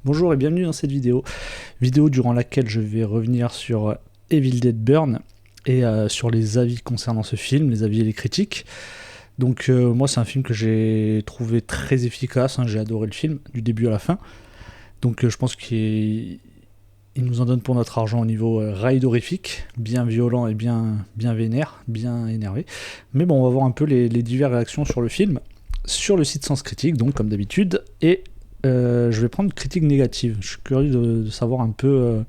Bonjour et bienvenue dans cette vidéo durant laquelle je vais revenir sur Evil Dead Burn et sur les avis concernant ce film, les avis et les critiques. Donc moi c'est un film que j'ai trouvé très efficace, j'ai adoré le film du début à la fin. Donc je pense qu'il nous en donne pour notre argent au niveau ride horrifique, bien violent et bien vénère, bien énervé. Mais bon, on va voir un peu les diverses réactions sur le film, sur le site Sens Critique, donc comme d'habitude, et je vais prendre une critique négative. Je suis curieux de savoir un peu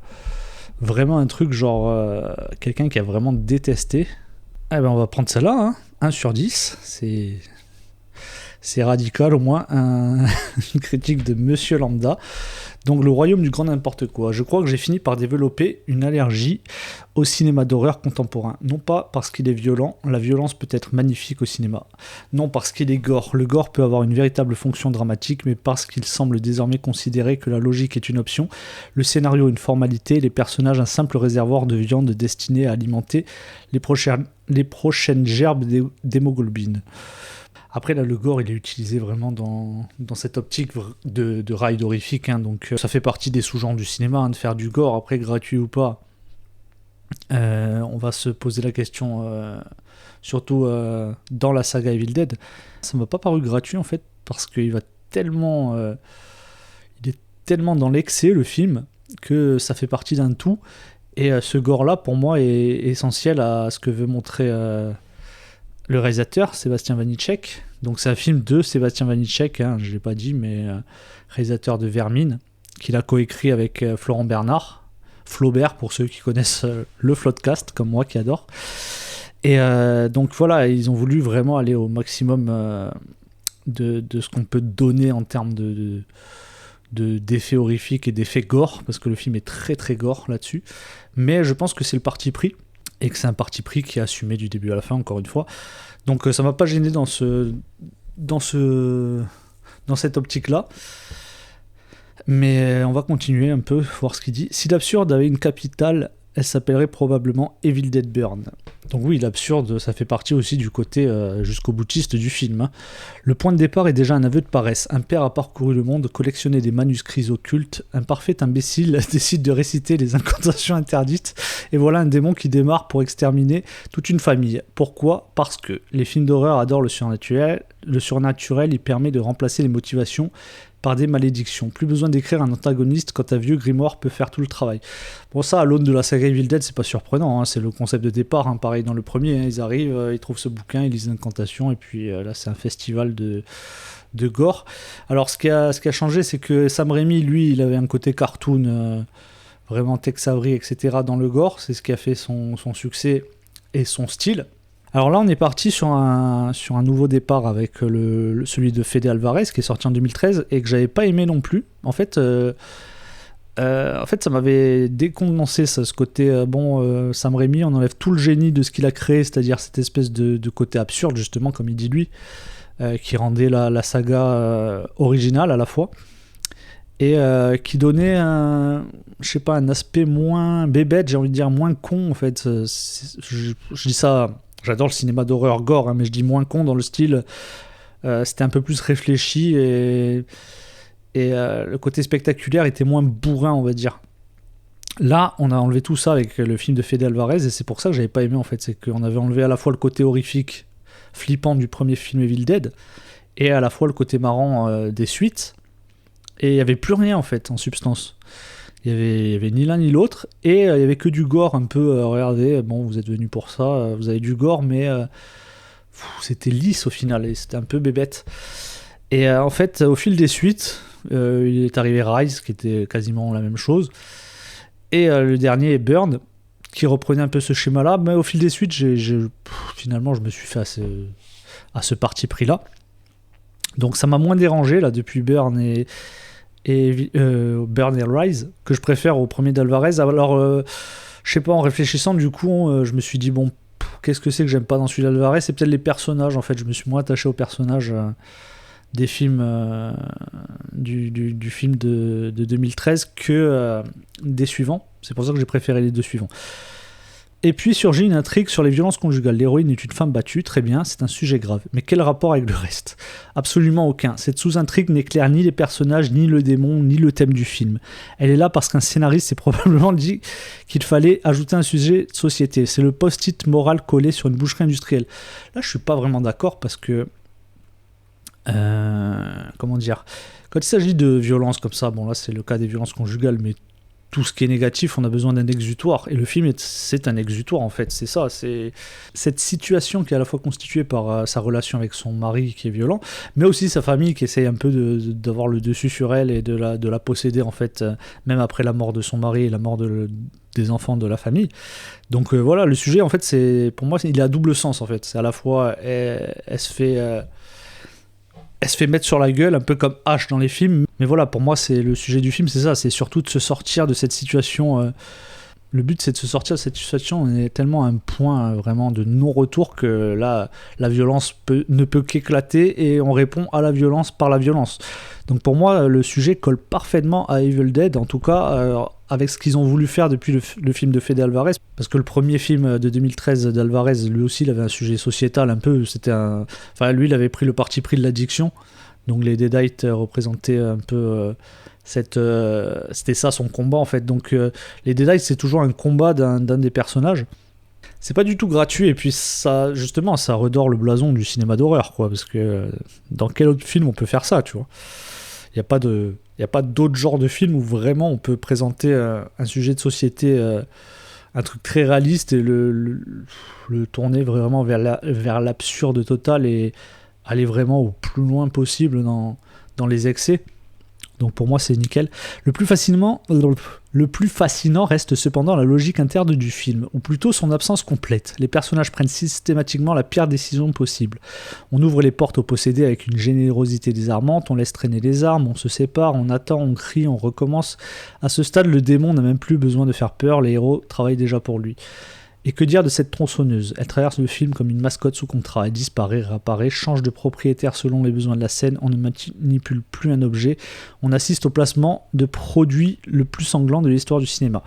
vraiment un truc genre quelqu'un qui a vraiment détesté. Eh ben on va prendre celle-là, 1 sur 10, c'est radical au moins, une critique de Monsieur Lambda. Donc le royaume du grand n'importe quoi. Je crois que j'ai fini par développer une allergie au cinéma d'horreur contemporain. Non pas parce qu'il est violent, la violence peut être magnifique au cinéma. Non parce qu'il est gore, le gore peut avoir une véritable fonction dramatique, mais parce qu'il semble désormais considérer que la logique est une option, le scénario une formalité, les personnages un simple réservoir de viande destiné à alimenter les prochaines gerbes d'hémoglobine. Après, là, le gore, il est utilisé vraiment dans cette optique de ride horrifique. Donc, ça fait partie des sous-genres du cinéma, de faire du gore, après, gratuit ou pas. On va se poser la question, surtout dans la saga Evil Dead. Ça m'a pas paru gratuit, en fait, parce qu'il va tellement... il est tellement dans l'excès, le film, que ça fait partie d'un tout. Et ce gore-là, pour moi, est essentiel à ce que veut montrer... le réalisateur, Sébastien Vanitschek. Donc c'est un film de Sébastien Vanitschek, je ne l'ai pas dit, mais réalisateur de Vermine, qu'il a coécrit avec Florent Bernard, Flaubert pour ceux qui connaissent le Floodcast, comme moi qui adore. Et donc voilà, ils ont voulu vraiment aller au maximum de ce qu'on peut donner en termes d'effets horrifiques et d'effets gore, parce que le film est très très gore là-dessus. Mais je pense que c'est le parti pris. Et que c'est un parti pris qui est assumé du début à la fin, encore une fois. Donc ça m'a pas gêné dans cette optique-là. Mais on va continuer un peu, voir ce qu'il dit. Si l'absurde avait une capitale, elle s'appellerait probablement Evil Dead Burn. Donc oui, l'absurde, ça fait partie aussi du côté jusqu'au boutiste du film. Le point de départ est déjà un aveu de paresse. Un père a parcouru le monde, collectionné des manuscrits occultes. Un parfait imbécile décide de réciter les incantations interdites. Et voilà un démon qui démarre pour exterminer toute une famille. Pourquoi ? Parce que les films d'horreur adorent le surnaturel. Le surnaturel, il permet de remplacer les motivations par des malédictions. Plus besoin d'écrire un antagoniste quand un vieux grimoire peut faire tout le travail. Bon, ça, à l'aune de la saga Evil Dead, c'est pas surprenant, c'est le concept de départ, pareil dans le premier, ils arrivent, ils trouvent ce bouquin, ils lisent l'incantation, et puis là, c'est un festival de gore. Alors, ce qui a changé, c'est que Sam Raimi, lui, il avait un côté cartoon, vraiment Tex Avery, etc., dans le gore, c'est ce qui a fait son succès et son style. Alors là, on est parti sur un nouveau départ avec celui de Fede Alvarez, qui est sorti en 2013, et que j'avais pas aimé non plus. En fait, ça m'avait décontenancé, ce côté, Sam Raimi, on enlève tout le génie de ce qu'il a créé, c'est-à-dire cette espèce de côté absurde, justement, comme il dit lui, qui rendait la saga originale à la fois, et qui donnait un aspect moins bébête, j'ai envie de dire, moins con, en fait. Je dis ça... J'adore le cinéma d'horreur gore, mais je dis moins con dans le style. C'était un peu plus réfléchi et le côté spectaculaire était moins bourrin, on va dire. Là, on a enlevé tout ça avec le film de Fede Alvarez et c'est pour ça que j'avais pas aimé en fait. C'est qu'on avait enlevé à la fois le côté horrifique, flippant du premier film Evil Dead et à la fois le côté marrant des suites. Et il y avait plus rien en fait en substance. Il y avait ni l'un ni l'autre, et il y avait que du gore un peu, regardez, bon, vous êtes venus pour ça, vous avez du gore, mais c'était lisse au final, et c'était un peu bébête. Et en fait, au fil des suites, il est arrivé Rise, qui était quasiment la même chose, et le dernier est Burn, qui reprenait un peu ce schéma-là, mais au fil des suites, finalement, je me suis fait à ce parti pris-là. Donc ça m'a moins dérangé, là, depuis Burn et Burn et Rise, que je préfère au premier d'Alvarez. Alors, je sais pas, en réfléchissant, du coup, je me suis dit, bon, qu'est-ce que c'est que j'aime pas dans celui d'Alvarez ? C'est peut-être les personnages, en fait. Je me suis moins attaché aux personnages des films du film de 2013 que des suivants. C'est pour ça que j'ai préféré les deux suivants. Et puis surgit une intrigue sur les violences conjugales. L'héroïne est une femme battue, très bien, c'est un sujet grave. Mais quel rapport avec le reste ? Absolument aucun. Cette sous-intrigue n'éclaire ni les personnages, ni le démon, ni le thème du film. Elle est là parce qu'un scénariste s'est probablement dit qu'il fallait ajouter un sujet de société. C'est le post-it moral collé sur une boucherie industrielle. Là, je suis pas vraiment d'accord parce que... comment dire ? Quand il s'agit de violences comme ça, bon là c'est le cas des violences conjugales, mais tout ce qui est négatif, on a besoin d'un exutoire. Et le film, c'est un exutoire, en fait. C'est ça. C'est cette situation qui est à la fois constituée par sa relation avec son mari qui est violent, mais aussi sa famille qui essaye un peu d'avoir le dessus sur elle et de la posséder, en fait, même après la mort de son mari et la mort des enfants de la famille. Donc voilà, le sujet, en fait, pour moi, il est à double sens, en fait. C'est à la fois, elle se fait mettre sur la gueule, un peu comme H dans les films. Mais voilà, pour moi, c'est le sujet du film, c'est ça. C'est surtout de se sortir de cette situation. Le but, c'est de se sortir de cette situation. On est tellement à un point vraiment de non-retour que là, la violence ne peut qu'éclater et on répond à la violence par la violence. Donc pour moi, le sujet colle parfaitement à Evil Dead, en tout cas avec ce qu'ils ont voulu faire depuis le film de Fede Alvarez. Parce que le premier film de 2013 d'Alvarez, lui aussi, il avait un sujet sociétal un peu. Enfin, lui, il avait pris le parti pris de l'addiction. Donc les Deadites représentaient un peu... c'était ça son combat en fait. Donc les Deadites, c'est toujours un combat d'un des personnages. C'est pas du tout gratuit, et puis ça, justement, ça redore le blason du cinéma d'horreur, quoi, parce que dans quel autre film on peut faire ça, tu vois ? Il n'y a pas d'autre genre de film où vraiment on peut présenter un sujet de société, un truc très réaliste, et le tourner vraiment vers l'absurde total et aller vraiment au plus loin possible dans les excès. Donc pour moi c'est nickel. Le plus fascinant reste cependant la logique interne du film, ou plutôt son absence complète. Les personnages prennent systématiquement la pire décision possible. On ouvre les portes aux possédés avec une générosité désarmante, on laisse traîner les armes, on se sépare, on attend, on crie, on recommence. À ce stade, le démon n'a même plus besoin de faire peur, les héros travaillent déjà pour lui. Et que dire de cette tronçonneuse ? Elle traverse le film comme une mascotte sous contrat. Elle disparaît, réapparaît, change de propriétaire selon les besoins de la scène. On ne manipule plus un objet. On assiste au placement de produits le plus sanglant de l'histoire du cinéma.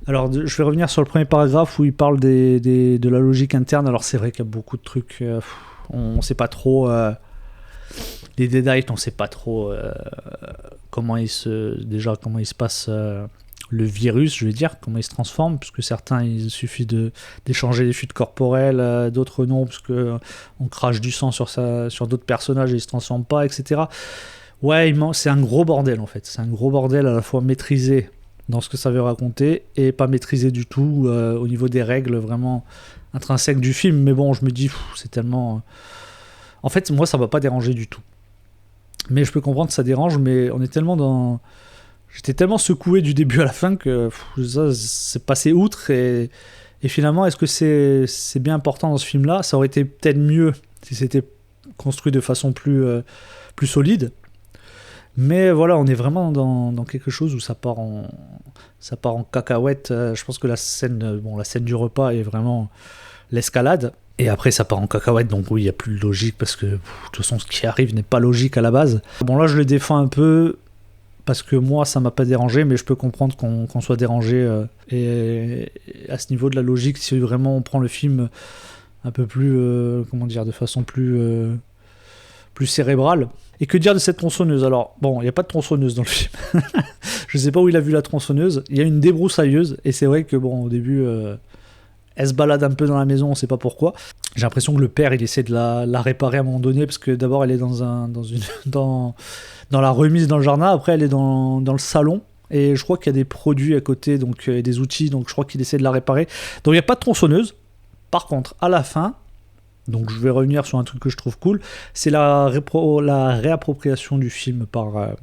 Alors, je vais revenir sur le premier paragraphe où il parle de la logique interne. Alors, c'est vrai qu'il y a beaucoup de trucs... on ne sait pas trop... les Deadites, on ne sait pas trop comment il se passe... le virus, je vais dire, comment il se transforme, puisque certains, il suffit d'échanger des fuites corporelles, d'autres non, puisque on crache du sang sur d'autres personnages et ils se transforment pas, etc. Ouais, c'est un gros bordel, en fait. C'est un gros bordel à la fois maîtrisé dans ce que ça veut raconter et pas maîtrisé du tout au niveau des règles vraiment intrinsèques du film. Mais bon, je me dis, c'est tellement... En fait, moi, ça m'a pas dérangé du tout. Mais je peux comprendre que ça dérange, mais on est tellement dans... J'étais tellement secoué du début à la fin que ça, c'est passé outre. Et finalement, est-ce que c'est bien important dans ce film-là ? Ça aurait été peut-être mieux si c'était construit de façon plus solide. Mais voilà, on est vraiment dans quelque chose où ça part en cacahuète. Je pense que la scène du repas est vraiment l'escalade. Et après, ça part en cacahuète, donc oui, il n'y a plus de logique, parce que de toute façon, ce qui arrive n'est pas logique à la base. Bon, là, je le défends un peu... parce que moi ça m'a pas dérangé, mais je peux comprendre qu'on soit dérangé et à ce niveau de la logique, si vraiment on prend le film un peu plus de façon plus cérébrale. Et que dire de cette tronçonneuse ? Alors bon, il y a pas de tronçonneuse dans le film. Je sais pas où il a vu la tronçonneuse. Il y a une débroussailleuse, et c'est vrai que bon, au début elle se balade un peu dans la maison, on sait pas pourquoi. J'ai l'impression que le père il essaie de la réparer à un moment donné, parce que d'abord elle est dans la remise dans le jardin, après elle est dans le salon, et je crois qu'il y a des produits à côté, donc des outils, donc je crois qu'il essaie de la réparer. Donc il n'y a pas de tronçonneuse. Par contre, à la fin, donc je vais revenir sur un truc que je trouve cool, c'est la réappropriation du film par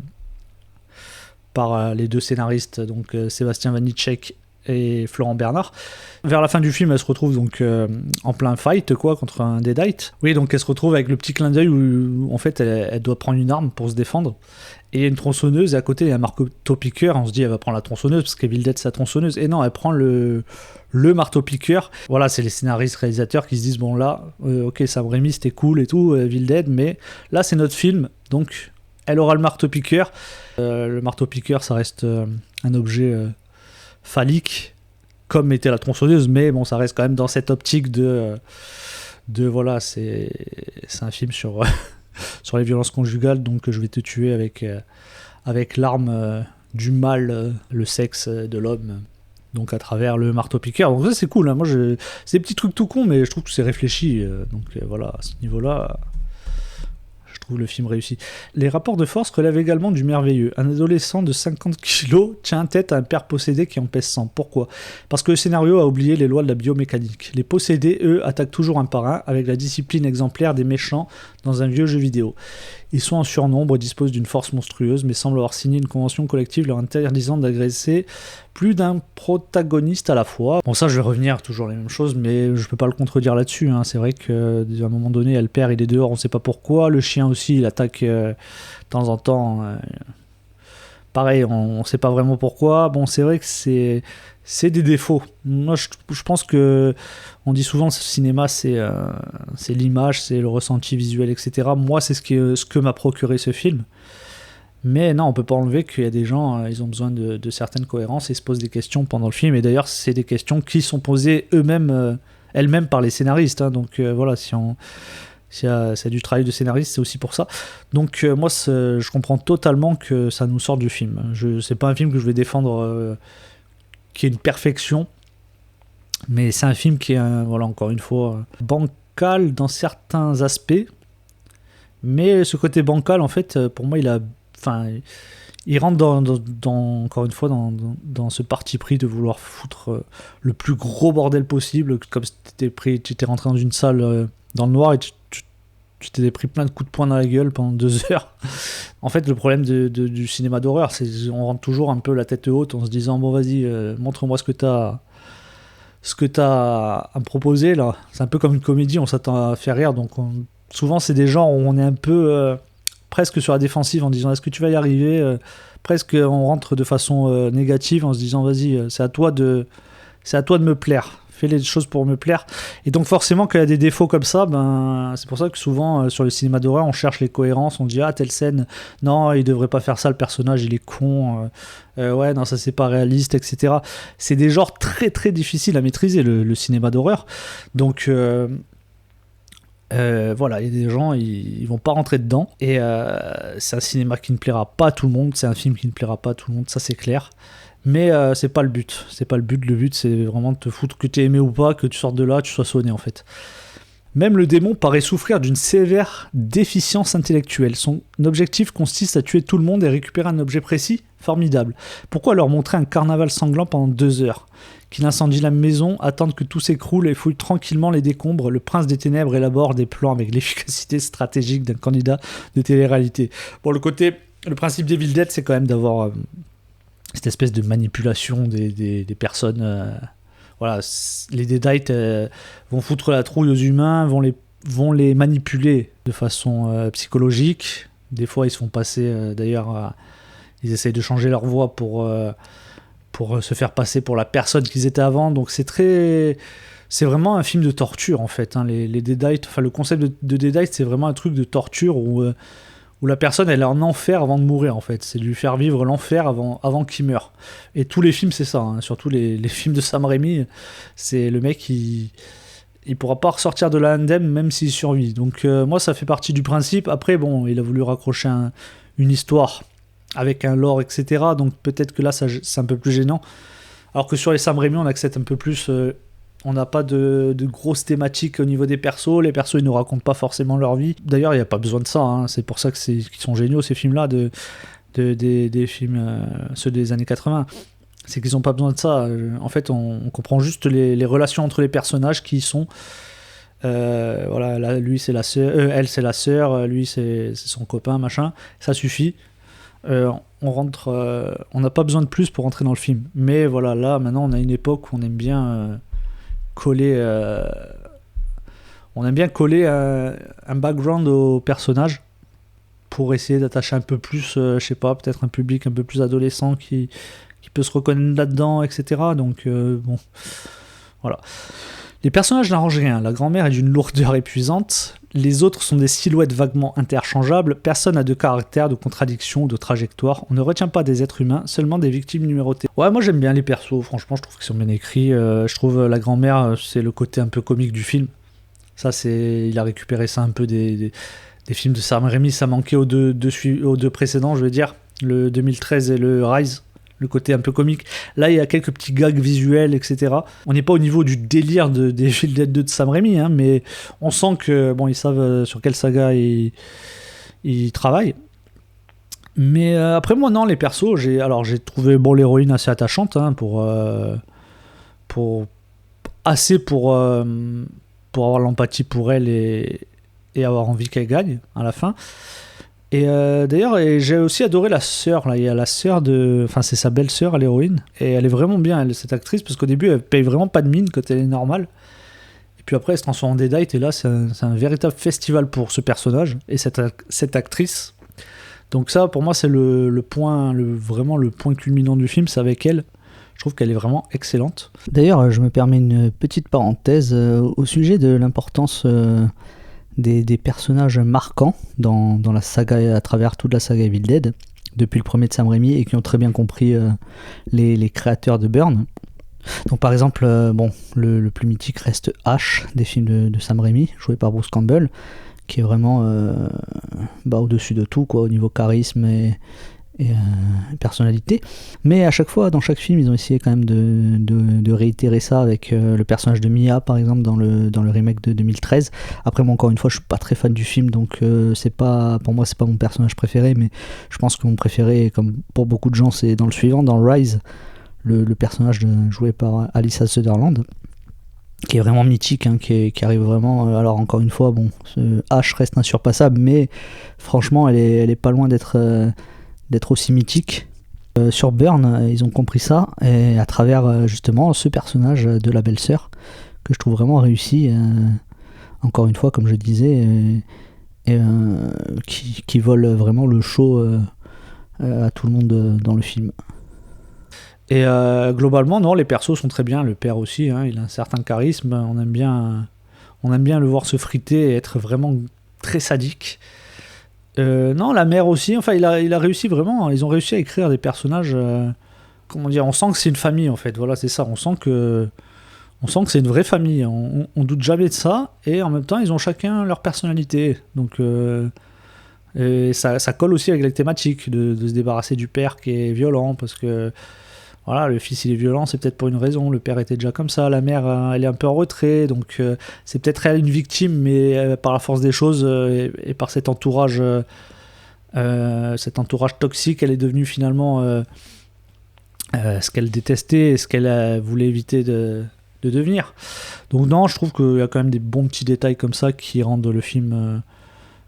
les deux scénaristes, donc Sébastien Vanitschek et Florent Bernard. Vers la fin du film, elle se retrouve donc en plein fight contre un Deadite. Oui, donc elle se retrouve avec le petit clin d'œil où en fait elle doit prendre une arme pour se défendre. Et il y a une tronçonneuse, et à côté il y a un marteau-piqueur. On se dit elle va prendre la tronçonneuse parce qu'Evil Dead c'est la tronçonneuse. Et non, elle prend le marteau-piqueur. Voilà, c'est les scénaristes réalisateurs qui se disent bon là, ok, Sam Raimi c'était cool et tout, Evil Dead, mais là c'est notre film, donc elle aura le marteau-piqueur. Le marteau-piqueur, ça reste un objet phallique, comme était la tronçonneuse, mais bon, ça reste quand même dans cette optique voilà, c'est un film sur, sur les violences conjugales, donc je vais te tuer avec l'arme du mal, le sexe de l'homme, donc à travers le marteau-piqueur. Donc ça, c'est cool, hein. Moi, c'est des petits trucs tout cons, mais je trouve que c'est réfléchi, donc voilà, à ce niveau-là, je trouve le film réussi. Les rapports de force relèvent également du merveilleux. Un adolescent de 50 kilos tient tête à un père possédé qui en pèse 100. Pourquoi ? Parce que le scénario a oublié les lois de la biomécanique. Les possédés, eux, attaquent toujours un par un, avec la discipline exemplaire des méchants dans un vieux jeu vidéo. Ils sont en surnombre, disposent d'une force monstrueuse, mais semblent avoir signé une convention collective leur interdisant d'agresser plus d'un protagoniste à la fois. Bon, ça, je vais revenir, toujours les mêmes choses, mais je peux pas le contredire là-dessus, hein. C'est vrai qu'à un moment donné, le père, il est dehors, on sait pas pourquoi. Le chien aussi, il attaque de temps en temps. Pareil, on sait pas vraiment pourquoi. Bon, c'est vrai que c'est des défauts. Moi, je pense que on dit souvent que le cinéma, c'est l'image, c'est le ressenti visuel, etc. Moi, c'est ce que m'a procuré ce film. Mais non, on peut pas enlever qu'il y a des gens, ils ont besoin de certaines cohérences et se posent des questions pendant le film. Et d'ailleurs, c'est des questions qui sont posées elles-mêmes par les scénaristes, hein. Donc voilà, si c'est du travail de scénariste, c'est aussi pour ça. Donc moi, je comprends totalement que ça nous sorte du film. C'est pas un film que je vais défendre qui est une perfection, mais c'est un film qui est, voilà, encore une fois, bancal dans certains aspects. Mais ce côté bancal, en fait, pour moi, il rentre encore une fois dans ce parti pris de vouloir foutre le plus gros bordel possible, comme si tu étais rentré dans une salle dans le noir et tu t'es pris plein de coups de poing dans la gueule pendant 2 heures. En fait, le problème du cinéma d'horreur, c'est qu'on rentre toujours un peu la tête haute en se disant bon, vas-y, montre-moi ce que t'as à me proposer là. C'est un peu comme une comédie, on s'attend à faire rire, donc souvent c'est des genres où on est un peu presque sur la défensive en disant est-ce que tu vas y arriver, presque on rentre de façon négative en se disant vas-y, c'est à toi de me plaire, fais les choses pour me plaire. Et donc forcément qu'il y a des défauts comme ça, c'est pour ça que souvent sur le cinéma d'horreur on cherche les cohérences, on dit ah, telle scène, non, il devrait pas faire ça, le personnage il est con, ouais, non, ça c'est pas réaliste, etc. C'est des genres très très difficiles à maîtriser, le cinéma d'horreur. Donc voilà, il y a des gens, ils vont pas rentrer dedans, et c'est un cinéma qui ne plaira pas à tout le monde, c'est un film qui ne plaira pas à tout le monde, ça c'est clair. Mais c'est pas le but. Le but c'est vraiment de te foutre, que tu aies aimé ou pas, que tu sortes de là, tu sois sonné en fait. Même le démon paraît souffrir d'une sévère déficience intellectuelle. Son objectif consiste à tuer tout le monde et récupérer un objet précis. Formidable. Pourquoi leur montrer un carnaval sanglant pendant 2 heures ? Qu'il incendie la maison, attendre que tout s'écroule et fouille tranquillement les décombres. Le prince des ténèbres élabore des plans avec l'efficacité stratégique d'un candidat de télé-réalité. Bon, le principe d'Evil Dead, c'est quand même d'avoir cette espèce de manipulation des personnes. Voilà, les Deadites vont foutre la trouille aux humains, vont les manipuler de façon psychologique. Des fois, ils se font passer, ils essayent de changer leur voix pour se faire passer pour la personne qu'ils étaient avant. Donc c'est vraiment un film de torture en fait, hein. Les Deadites, enfin le concept de Deadite, c'est vraiment un truc de torture où la personne elle est en enfer avant de mourir en fait. C'est de lui faire vivre l'enfer avant qu'il meure. Et tous les films c'est ça, hein. Surtout les films de Sam Raimi, c'est le mec il pourra pas ressortir de là indemne même s'il survit. Donc moi ça fait partie du principe. Après bon, il a voulu raccrocher une histoire avec un lore, etc. Donc peut-être que là c'est un peu plus gênant. Alors que sur les Sam Raimi on accepte un peu plus. On n'a pas de grosses thématiques au niveau des persos. Les persos, ils ne nous racontent pas forcément leur vie. D'ailleurs, il n'y a pas besoin de ça, hein. C'est pour ça qu'ils sont géniaux, ces films-là, des films, ceux des années 80. C'est qu'ils n'ont pas besoin de ça. En fait, on comprend juste les relations entre les personnages qui sont... voilà, là, lui, c'est la sœur, elle, c'est la sœur, lui, c'est son copain, machin. Ça suffit. On n'a pas besoin de plus pour rentrer dans le film. Mais voilà, là, maintenant, on a une époque où on aime bien... coller un background au personnage pour essayer d'attacher un peu plus, je sais pas, peut-être un public un peu plus adolescent qui peut se reconnaître là-dedans, etc. Donc bon, voilà. Les personnages n'arrangent rien, la grand-mère est d'une lourdeur épuisante, les autres sont des silhouettes vaguement interchangeables, personne n'a de caractère, de contradiction ou de trajectoire, on ne retient pas des êtres humains, seulement des victimes numérotées. Ouais, moi j'aime bien les persos, franchement je trouve qu'ils sont bien écrits, je trouve la grand-mère c'est le côté un peu comique du film, ça c'est, il a récupéré ça un peu des films de Sam Raimi, ça manquait aux deux précédents je veux dire, le 2013 et le Rise. Le côté un peu comique. Là, il y a quelques petits gags visuels, etc. On n'est pas au niveau du délire des Evil Dead 2 de Sam Raimi, hein, mais on sent que bon, ils savent sur quelle saga ils travaillent. Mais après, moi, non, les persos, j'ai trouvé bon, l'héroïne assez attachante, hein, pour avoir l'empathie pour elle et avoir envie qu'elle gagne à la fin. Et d'ailleurs, j'ai aussi adoré la sœur. Là, il y a la sœur enfin, c'est sa belle-sœur à l'héroïne, et elle est vraiment bien, cette actrice, parce qu'au début, elle paye vraiment pas de mine quand elle est normale. Et puis après, elle se transforme en Deadite, et là, c'est un véritable festival pour ce personnage et cette actrice. Donc ça, pour moi, c'est vraiment le point culminant du film, c'est avec elle. Je trouve qu'elle est vraiment excellente. D'ailleurs, je me permets une petite parenthèse au sujet de l'importance des personnages marquants dans la saga, à travers toute la saga Evil Dead, depuis le premier de Sam Raimi, et qui ont très bien compris les créateurs de Burn. Donc par exemple, le plus mythique reste Ash, des films de Sam Raimi, joué par Bruce Campbell, qui est vraiment au-dessus de tout, quoi, au niveau charisme et personnalité. Mais à chaque fois, dans chaque film, ils ont essayé quand même de réitérer ça avec le personnage de Mia, par exemple, dans le remake de 2013. Après, moi, encore une fois, je suis pas très fan du film, donc pour moi, c'est pas mon personnage préféré, mais je pense que mon préféré, comme pour beaucoup de gens, c'est dans le suivant, dans Rise, le personnage joué par Alyssa Sutherland, qui est vraiment mythique, hein, qui arrive vraiment. Alors encore une fois, bon, ce H reste insurpassable, mais franchement, elle est pas loin d'être aussi mythique. Sur Burn, ils ont compris ça, et à travers justement ce personnage de la belle-sœur, que je trouve vraiment réussi, encore une fois, comme je disais, qui vole vraiment le show à tout le monde dans le film. Et globalement, non, les persos sont très bien, le père aussi, hein, il a un certain charisme, on aime bien le voir se friter et être vraiment très sadique. Non, la mère aussi, enfin il a réussi vraiment, ils ont réussi à écrire des personnages, comment dire, on sent que c'est une famille en fait, voilà, c'est ça, on sent que c'est une vraie famille, on doute jamais de ça, et en même temps ils ont chacun leur personnalité, donc et ça colle aussi avec les thématiques de se débarrasser du père qui est violent, parce que voilà, le fils il est violent, c'est peut-être pour une raison, le père était déjà comme ça, la mère elle est un peu en retrait, donc c'est peut-être elle une victime, mais par la force des choses et par cet entourage toxique, elle est devenue finalement ce qu'elle détestait et ce qu'elle voulait éviter de devenir. Donc non, je trouve qu'il y a quand même des bons petits détails comme ça qui rendent le film,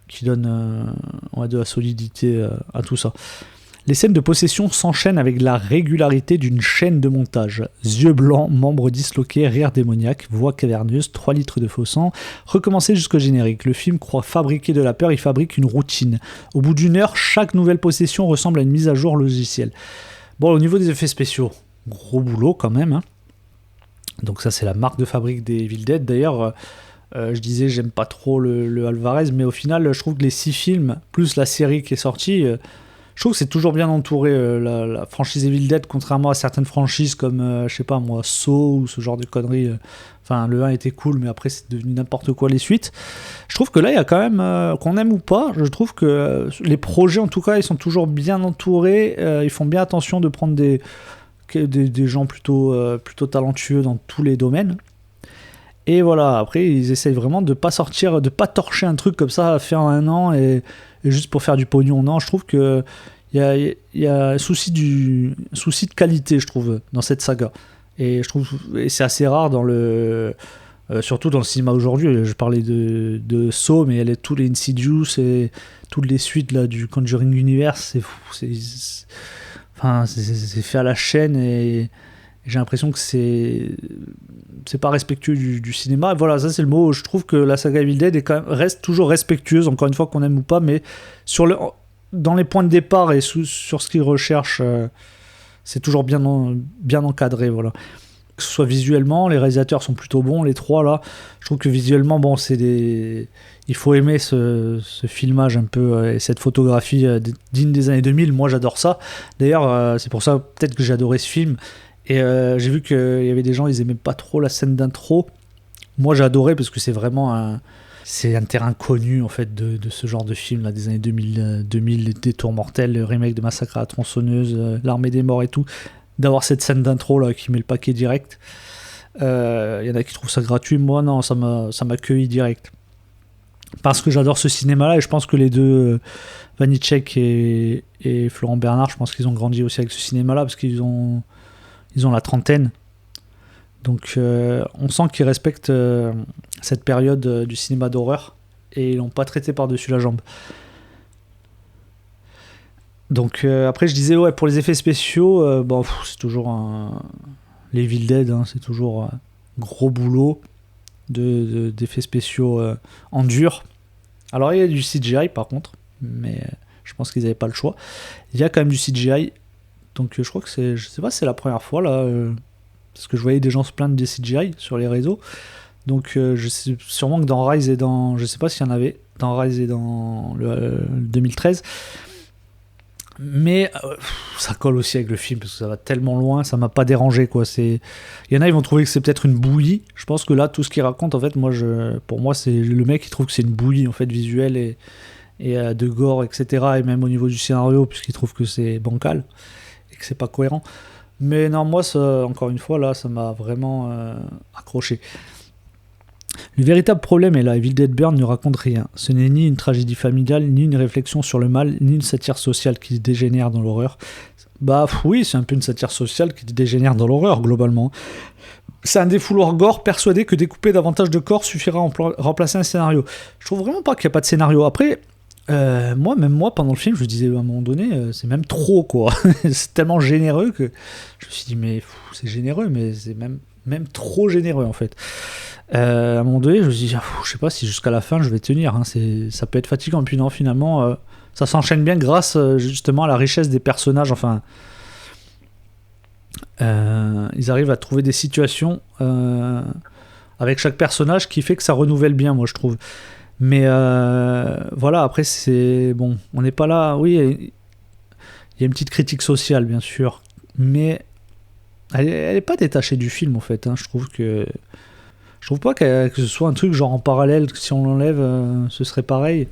qui donnent de la solidité à tout ça. Les scènes de possession s'enchaînent avec la régularité d'une chaîne de montage. Yeux blancs, membres disloqués, rire démoniaque, voix caverneuse, 3 litres de faux sang, recommencer jusqu'au générique. Le film croit fabriquer de la peur, il fabrique une routine. Au bout d'une heure, chaque nouvelle possession ressemble à une mise à jour logicielle. Bon, au niveau des effets spéciaux, gros boulot quand même, hein. Donc ça, c'est la marque de fabrique des Evil Dead. D'ailleurs, je disais, j'aime pas trop le Alvarez, mais au final, je trouve que les 6 films, plus la série qui est sortie... je trouve que c'est toujours bien entouré, la franchise Evil Dead, contrairement à certaines franchises comme, je sais pas moi, Saw ou ce genre de conneries. Enfin, le 1 était cool, mais après c'est devenu n'importe quoi les suites. Je trouve que là, il y a quand même, qu'on aime ou pas, je trouve que les projets, en tout cas, ils sont toujours bien entourés. Ils font bien attention de prendre des gens plutôt talentueux dans tous les domaines. Et voilà, après, ils essayent vraiment de pas torcher un truc comme ça, faire en un an et juste pour faire du pognon. Non, je trouve que il y a un souci de qualité, je trouve, dans cette saga. Et c'est assez rare surtout dans le cinéma aujourd'hui. Je parlais de Saw, mais elle est tous les Insidious et toutes les suites là du Conjuring Universe, c'est fou, c'est fait à la chaîne, et j'ai l'impression que c'est pas respectueux du cinéma. Voilà, ça c'est le mot. Je trouve que la saga Evil Dead reste toujours respectueuse, encore une fois, qu'on aime ou pas, mais dans les points de départ et sur ce qu'ils recherchent, c'est toujours bien encadré, voilà. que ce soit visuellement, les réalisateurs sont plutôt bons, les trois là. Je trouve que visuellement, bon, il faut aimer ce filmage un peu et cette photographie digne des années 2000. Moi, j'adore ça. D'ailleurs, c'est pour ça peut-être que j'ai adoré ce film. Et j'ai vu qu'il y avait des gens, ils aimaient pas trop la scène d'intro. Moi, j'ai adoré parce que c'est vraiment c'est un terrain connu en fait de ce genre de film là, des années 2000, des Tours Mortels, le remake de Massacre à la tronçonneuse, l'Armée des morts et tout. D'avoir cette scène d'intro là qui met le paquet direct. Y en a qui trouvent ça gratuit, moi non, ça m'a cueilli direct. Parce que j'adore ce cinéma là et je pense que les deux, Vanitschek et Florent Bernard, je pense qu'ils ont grandi aussi avec ce cinéma là parce qu'ils ont la trentaine. Donc on sent qu'ils respectent cette période du cinéma d'horreur et ils l'ont pas traité par-dessus la jambe. Donc après je disais ouais, pour les effets spéciaux c'est toujours les Evil Dead c'est toujours gros boulot d'effets spéciaux en dur. Alors il y a du CGI par contre, mais je pense qu'ils n'avaient pas le choix. Il y a quand même du CGI, donc je crois que je sais pas si c'est la première fois là, parce que je voyais des gens se plaindre des CGI sur les réseaux. Donc je sais sûrement que dans Rise et je sais pas s'il y en avait dans Rise et dans le 2013. Mais ça colle aussi avec le film parce que ça va tellement loin, ça m'a pas dérangé quoi. Il y en a, ils vont trouver que c'est peut-être une bouillie. Je pense que là, tout ce qu'il raconte, en fait, pour moi, c'est le mec qui trouve que c'est une bouillie en fait visuelle et de gore, etc. Et même au niveau du scénario, puisqu'il trouve que c'est bancal et que c'est pas cohérent. Mais non, moi, encore une fois, là, ça m'a vraiment accroché. Le véritable problème est là, Evil Dead Burn ne raconte rien. Ce n'est ni une tragédie familiale, ni une réflexion sur le mal, ni une satire sociale qui dégénère dans l'horreur. Bah oui, c'est un peu une satire sociale qui dégénère dans l'horreur, globalement. C'est un défouloir gore persuadé que découper davantage de corps suffira à remplacer un scénario. Je trouve vraiment pas qu'il n'y a pas de scénario. Après, moi, pendant le film, je me disais à un moment donné, c'est même trop, quoi. C'est tellement généreux que je me suis dit, mais c'est généreux, mais c'est même trop généreux, en fait. À un moment donné, je me suis dit, je sais pas si jusqu'à la fin je vais tenir, ça peut être fatigant. Puis non, finalement, ça s'enchaîne bien grâce justement à la richesse des personnages. Enfin, ils arrivent à trouver des situations avec chaque personnage qui fait que ça renouvelle bien, moi je trouve. Mais voilà, après c'est bon, on n'est pas là. Oui, il y a une petite critique sociale bien sûr, mais elle est pas détachée du film en fait. Je trouve pas que ce soit un truc genre en parallèle, que si on l'enlève, ce serait pareil.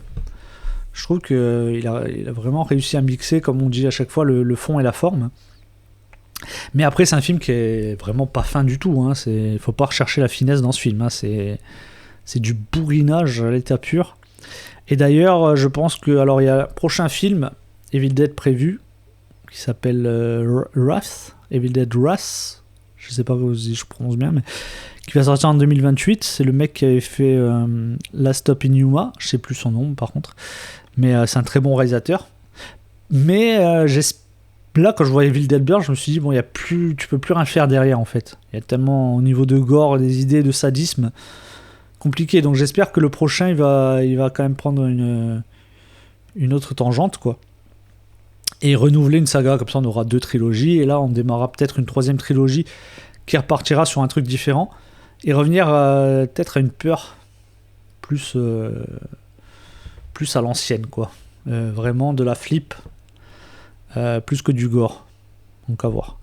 Je trouve qu'il a vraiment réussi à mixer, comme on dit à chaque fois, le fond et la forme. Mais après, c'est un film qui est vraiment pas fin du tout. Faut pas rechercher la finesse dans ce film. C'est du bourrinage à l'état pur. Et d'ailleurs, je pense que... Alors, il y a un prochain film, Evil Dead prévu, qui s'appelle Wrath, Evil Dead Wrath. Je sais pas si je prononce bien, mais... qui va sortir en 2028, c'est le mec qui avait fait Last Stop in Yuma, je sais plus son nom par contre, mais c'est un très bon réalisateur. Mais là, quand je voyais Evil Dead Burn, je me suis dit, bon, tu peux plus rien faire derrière en fait. Il y a tellement au niveau de gore, des idées de sadisme, compliqué. Donc j'espère que le prochain, il va quand même prendre une autre tangente, quoi. Et renouveler une saga, comme ça on aura 2 trilogies, et là on démarrera peut-être une 3e trilogie qui repartira sur un truc différent. Et revenir peut-être à une peur plus à l'ancienne, quoi. Vraiment de la flip, plus que du gore. Donc à voir.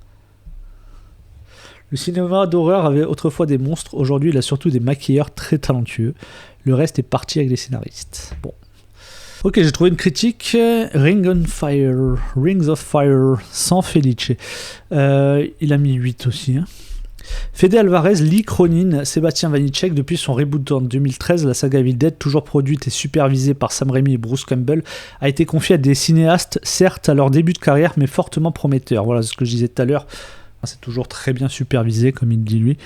Le cinéma d'horreur avait autrefois des monstres, aujourd'hui il a surtout des maquilleurs très talentueux. Le reste est parti avec les scénaristes. Bon. Ok, j'ai trouvé une critique. Rings of Fire, sans Felice. Il a mis 8 aussi, Fede Alvarez, Lee Cronin, Sébastien Vanitschek. Depuis son reboot en 2013, la saga Evil Dead, toujours produite et supervisée par Sam Raimi et Bruce Campbell, a été confiée à des cinéastes, certes à leur début de carrière, mais fortement prometteurs. Voilà ce que je disais tout à l'heure. C'est toujours très bien supervisé, comme il dit lui.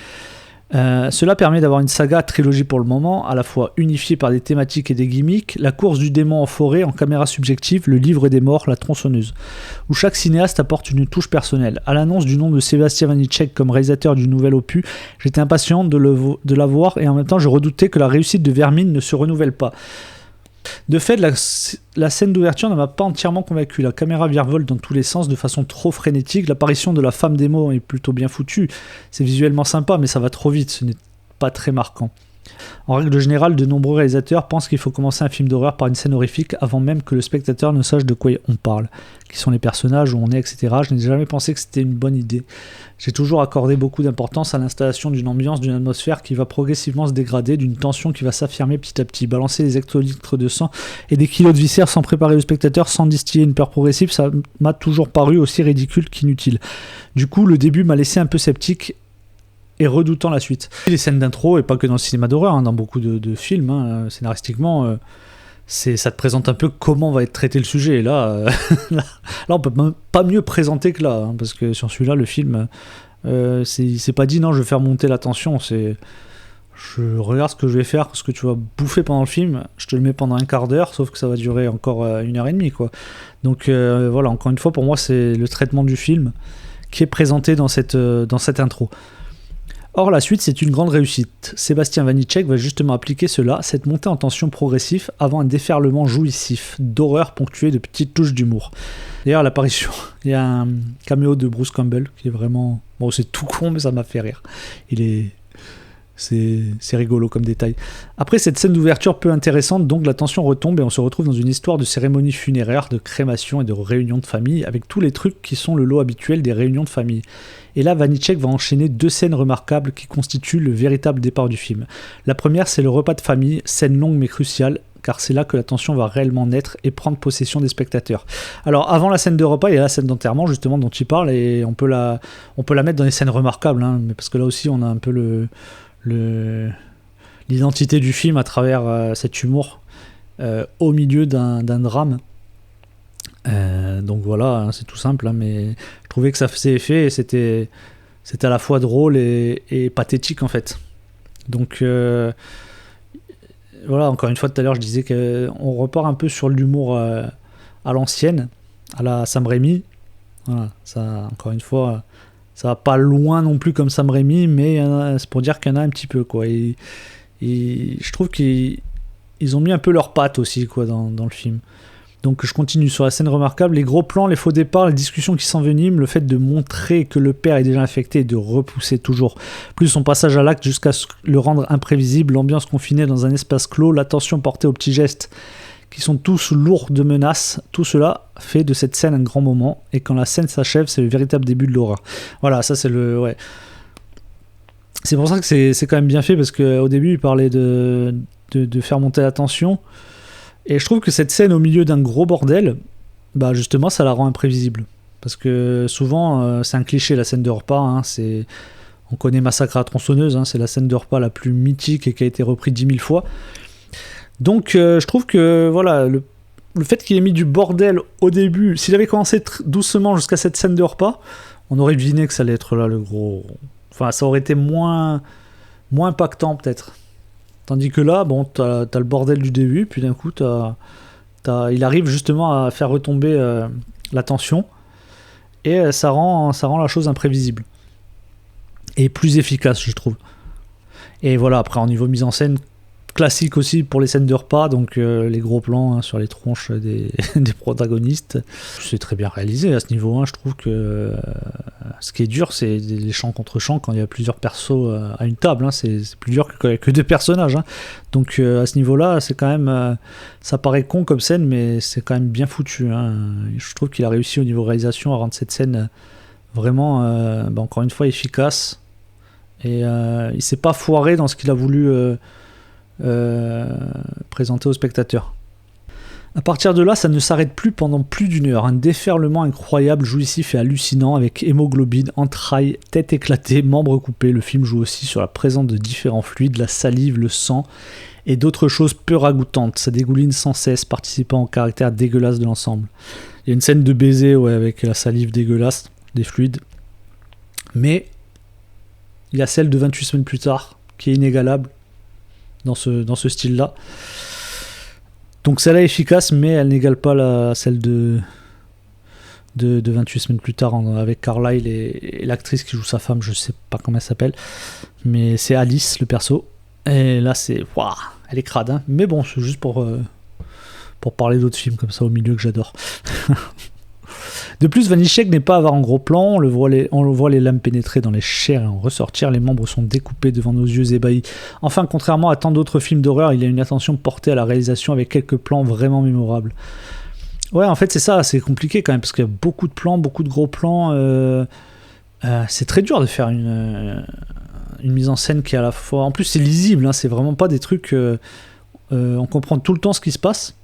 Cela permet d'avoir une saga trilogie pour le moment, à la fois unifiée par des thématiques et des gimmicks, la course du démon en forêt en caméra subjective, le livre des morts, la tronçonneuse, où chaque cinéaste apporte une touche personnelle. À l'annonce du nom de Sébastien Vanitschek comme réalisateur du nouvel opus, j'étais impatient de la voir et en même temps je redoutais que la réussite de Vermine ne se renouvelle pas. De fait, la scène d'ouverture ne m'a pas entièrement convaincu. La caméra virevolte dans tous les sens de façon trop frénétique. L'apparition de la femme démo est plutôt bien foutue. C'est visuellement sympa, mais ça va trop vite. Ce n'est pas très marquant. En règle générale, de nombreux réalisateurs pensent qu'il faut commencer un film d'horreur par une scène horrifique avant même que le spectateur ne sache de quoi on parle, qui sont les personnages, où on est, etc. Je n'ai jamais pensé que c'était une bonne idée. J'ai toujours accordé beaucoup d'importance à l'installation d'une ambiance, d'une atmosphère qui va progressivement se dégrader, d'une tension qui va s'affirmer petit à petit. Balancer des hectolitres de sang et des kilos de viscères sans préparer le spectateur, sans distiller une peur progressive, ça m'a toujours paru aussi ridicule qu'inutile. Du coup, le début m'a laissé un peu sceptique et redoutant la suite. Les scènes d'intro, et pas que dans le cinéma d'horreur, hein, dans beaucoup de films, hein, scénaristiquement, ça te présente un peu comment va être traité le sujet. Et là, là, on peut pas mieux présenter que là, hein, parce que sur celui-là, le film, c'est pas dit non, je vais faire monter la tension, c'est je regarde ce que je vais faire, ce que tu vas bouffer pendant le film, je te le mets pendant un quart d'heure, sauf que ça va durer encore 1h30, quoi. Donc voilà, encore une fois, pour moi, c'est le traitement du film qui est présenté dans cette intro. Or, la suite, c'est une grande réussite. Sébastien Vanitschek va justement appliquer cela, cette montée en tension progressive avant un déferlement jouissif, d'horreur ponctué de petites touches d'humour. D'ailleurs, l'apparition, il y a un caméo de Bruce Campbell qui est vraiment... Bon, c'est tout con, mais ça m'a fait rire. C'est rigolo comme détail. Après cette scène d'ouverture peu intéressante, donc la tension retombe et on se retrouve dans une histoire de cérémonie funéraire, de crémation et de réunion de famille, avec tous les trucs qui sont le lot habituel des réunions de famille. Et là, Vanitschek va enchaîner 2 scènes remarquables qui constituent le véritable départ du film. La première, c'est le repas de famille, scène longue mais cruciale, car c'est là que la tension va réellement naître et prendre possession des spectateurs. Alors avant la scène de repas, il y a la scène d'enterrement justement dont il parle, et on peut la mettre dans les scènes remarquables, hein, mais parce que là aussi on a un peu l'identité du film à travers cet humour au milieu d'un drame. Donc voilà, hein, c'est tout simple, hein, mais je trouvais que ça faisait effet et c'était à la fois drôle et pathétique en fait. Donc voilà, encore une fois tout à l'heure je disais qu'on repart un peu sur l'humour à l'ancienne, à la Sam Raimi. Voilà, ça, encore une fois, ça va pas loin non plus comme Sam Raimi, mais c'est pour dire qu'il y en a un petit peu, quoi. Et je trouve qu'ils ont mis un peu leurs pattes aussi, quoi, dans le film. Donc je continue sur la scène remarquable, les gros plans, les faux départs, les discussions qui s'enveniment, le fait de montrer que le père est déjà infecté et de repousser toujours plus son passage à l'acte jusqu'à le rendre imprévisible, l'ambiance confinée dans un espace clos, l'attention portée aux petits gestes qui sont tous lourds de menaces, tout cela fait de cette scène un grand moment, et quand la scène s'achève, c'est le véritable début de l'horreur. Voilà, ça c'est le... Ouais. C'est pour ça que c'est quand même bien fait, parce qu'au début il parlait de faire monter la tension, et je trouve que cette scène au milieu d'un gros bordel, bah justement ça la rend imprévisible. Parce que souvent, c'est un cliché la scène de repas, hein, on connaît Massacre à la tronçonneuse, hein, c'est la scène de repas la plus mythique et qui a été reprise 10 000 fois. Donc je trouve que voilà, le fait qu'il ait mis du bordel au début, s'il avait commencé doucement jusqu'à cette scène de repas, on aurait deviné que ça allait être là le gros... Enfin, ça aurait été moins impactant peut-être. Tandis que là, bon, t'as le bordel du début, puis d'un coup, il arrive justement à faire retomber la tension, et ça rend la chose imprévisible. Et plus efficace, je trouve. Et voilà, après, en niveau mise en scène, classique aussi pour les scènes de repas, donc les gros plans, hein, sur les tronches des protagonistes. C'est très bien réalisé à ce niveau, hein. Je trouve que ce qui est dur, c'est les champs contre champs quand il y a plusieurs persos à une table, hein. C'est plus dur que 2 personnages, hein. Donc à ce niveau-là, c'est quand même ça paraît con comme scène, mais c'est quand même bien foutu, hein. Je trouve qu'il a réussi au niveau réalisation à rendre cette scène vraiment encore une fois efficace, et il s'est pas foiré dans ce qu'il a voulu présenté au spectateur. À partir de là, ça ne s'arrête plus pendant plus d'1 heure. Un déferlement incroyable, jouissif et hallucinant, avec hémoglobine, entrailles, tête éclatée, membres coupés. Le film joue aussi sur la présence de différents fluides, la salive, le sang et d'autres choses peu ragoûtantes. Ça dégouline sans cesse, participant au caractère dégueulasse de l'ensemble. Il y a une scène de baiser, ouais, avec la salive dégueulasse, des fluides. Mais il y a celle de 28 semaines plus tard, qui est inégalable dans ce style-là. Donc celle-là est efficace, mais elle n'égale pas celle de 28 semaines plus tard, avec Carlyle et l'actrice qui joue sa femme, je sais pas comment elle s'appelle, mais c'est Alice, le perso. Et là, elle est crade, hein. Mais bon, c'est juste pour pour parler d'autres films comme ça au milieu que j'adore. De plus, Vanitschek n'est pas avare en gros plan, on le voit les lames pénétrer dans les chairs et en ressortir, les membres sont découpés devant nos yeux ébahis. Enfin, contrairement à tant d'autres films d'horreur, il y a une attention portée à la réalisation avec quelques plans vraiment mémorables. Ouais, en fait, c'est ça, c'est compliqué quand même, parce qu'il y a beaucoup de plans, beaucoup de gros plans. C'est très dur de faire une mise en scène qui est à la fois... En plus, c'est lisible, hein, c'est vraiment pas des trucs... on comprend tout le temps ce qui se passe.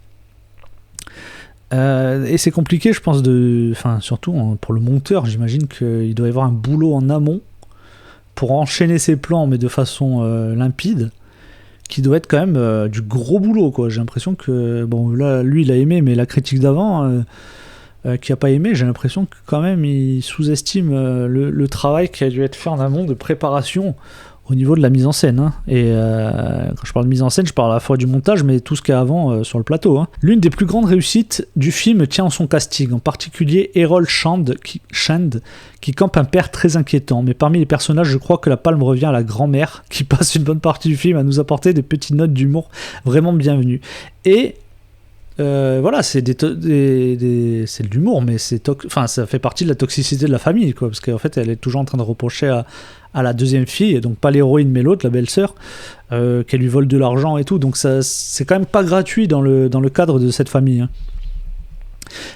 Et c'est compliqué, je pense, surtout pour le monteur, j'imagine qu'il doit y avoir un boulot en amont pour enchaîner ses plans, mais de façon limpide, qui doit être quand même du gros boulot, quoi. J'ai l'impression que, bon, là, lui, il a aimé, mais la critique d'avant, qui a pas aimé, j'ai l'impression que quand même, il sous-estime le travail qui a dû être fait en amont de préparation au niveau de la mise en scène, hein. Et quand je parle de mise en scène, je parle à la fois du montage, mais tout ce qu'il y a avant sur le plateau, hein. L'une des plus grandes réussites du film tient en son casting, en particulier Errol Shand qui campe un père très inquiétant. Mais parmi les personnages, je crois que la palme revient à la grand-mère, qui passe une bonne partie du film à nous apporter des petites notes d'humour vraiment bienvenues. Et voilà, c'est c'est de l'humour, mais ça fait partie de la toxicité de la famille, quoi, parce qu'en fait, elle est toujours en train de reprocher à la deuxième fille, donc pas l'héroïne mais l'autre, la belle-sœur, qu'elle lui vole de l'argent et tout, donc ça, c'est quand même pas gratuit dans le cadre de cette famille, hein.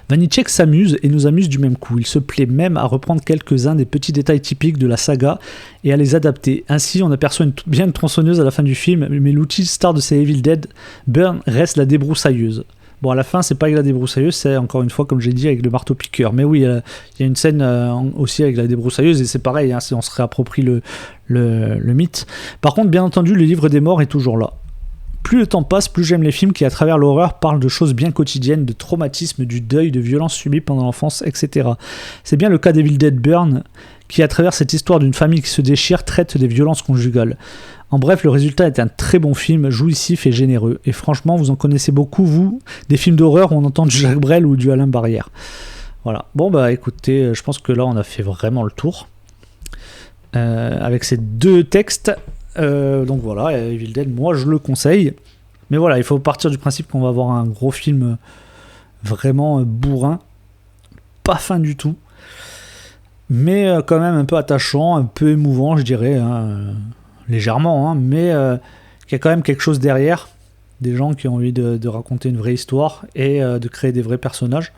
Vanitschek s'amuse et nous amuse du même coup. Il se plaît même à reprendre quelques-uns des petits détails typiques de la saga et à les adapter. Ainsi, on aperçoit bien une tronçonneuse à la fin du film, mais l'outil star de ces Evil Dead, Burn, reste la débroussailleuse. Bon, à la fin, c'est pas avec la débroussailleuse, c'est encore une fois, comme j'ai dit, avec le marteau-piqueur. Mais oui, il y a une scène aussi avec la débroussailleuse, et c'est pareil, hein, on se réapproprie le mythe. Par contre, bien entendu, le livre des morts est toujours là. Plus le temps passe, plus j'aime les films qui, à travers l'horreur, parlent de choses bien quotidiennes, de traumatisme, du deuil, de violences subies pendant l'enfance, etc. C'est bien le cas d'Evil Dead Burn, qui, à travers cette histoire d'une famille qui se déchire, traite des violences conjugales. En bref, le résultat est un très bon film, jouissif et généreux. Et franchement, vous en connaissez beaucoup, vous, des films d'horreur où on entend du Jacques Brel ou du Alain Barrière. Voilà. Bon, bah écoutez, je pense que là, on a fait vraiment le tour. Avec ces deux textes... donc voilà, Evil Dead, moi je le conseille. Mais voilà, il faut partir du principe qu'on va avoir un gros film vraiment bourrin, pas fin du tout, mais quand même un peu attachant, un peu émouvant, je dirais, hein, légèrement, hein, mais qu'il y a quand même quelque chose derrière, des gens qui ont envie de raconter une vraie histoire et de créer des vrais personnages.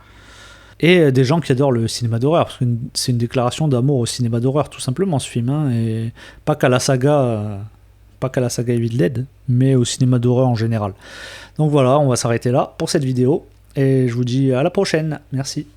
Et des gens qui adorent le cinéma d'horreur, parce que c'est une déclaration d'amour au cinéma d'horreur, tout simplement, ce film, hein, et pas qu'à la saga Evil Dead, mais au cinéma d'horreur en général. Donc voilà, on va s'arrêter là pour cette vidéo, et je vous dis à la prochaine. Merci.